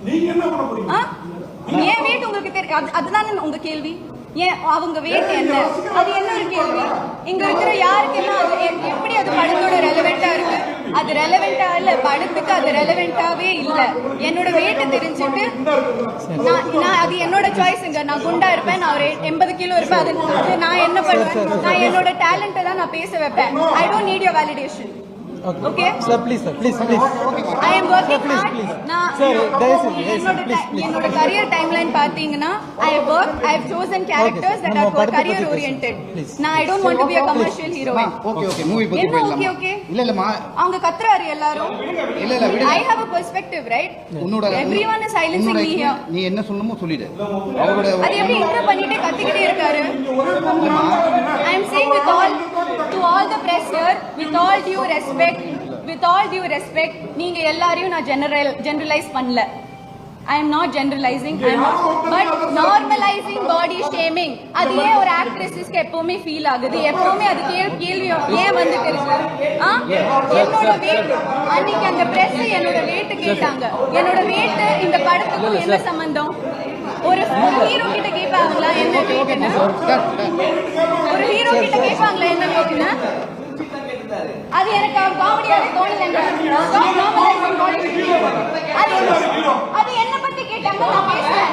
நீங்க என்ன பண்ண போறீங்க? ஏன் weight உங்களுக்கு தெரியும்? அதுதானே உங்க கேள்வி. ஏன் அவங்க weight என்ன? அது என்ன ஒரு கேள்வி? இங்க இருக்கிற யாருக்கு என்ன அது எப்படி அது படத்தோட ரெலவெண்டா இருக்கு? அது ரெலவெண்டா இல்ல, படத்துக்கு அது ரெலவெண்டாவே இல்ல. என்னோட weight தெரிஞ்சிட்டு நான் அது என்னோட சாய்ஸ்ங்க. நான் குண்டா இருப்பேன், நான் ஒரு 80 கிலோ இருப்பேன். அது நான் என்ன பண்ணுவேன்? நான் என்னோட டேலண்ட்டை தான் நான் பேச வைப்பேன். I don't need your validation. Okay sir, please sir, please I am working hard. sir, என்னோட career timeline பாத்தீங்கன்னா I have chosen characters that are career oriented. Now I don't want to be a commercial heroine. Okay movie பத்தி பேசலாம். Okay இல்ல அவங்க கத்துறாரு எல்லாரும். இல்ல விடு. I have a perspective, right? Everyone is silencing me here. நீ என்ன சொல்லணுமோ சொல்லிடு. அவரோட அது எப்படி இன்டர் பண்ணிட்டு கத்திக்கிட்டே இருக்காரு. I am saying to all the press here, with all due respect, நீங்க எல்லாரையும் நான் generalize பண்ணல. I am not generalizing, but normalizing body shaming. அது ஏன் ஒரு ஆக்ட்ரஸஸ்க்கு எப்பவுமே ஃபீல் ஆகுது? எப்பவுமே அது கேள்வி ஏன் வந்துட்டு இருக்கு? என்னோட weight அன்னைக்கு அந்த பிரஸ் என்னோட weight கேட்டாங்க. என்னோட weight இந்த படத்துக்கு என்ன சம்பந்தம்? ஒரு ஹீரோ கிட்ட கேட்பாங்களா என்ன வெயிட்னு? ஒரு ஹீரோ கிட்ட கேட்பாங்களா என்ன வெயிட்னு? அது எனக்கு காமெடியாவே தோணலங்க. அது என்ன பத்தி கேட்டாங்க, நான் பேசுறேன்.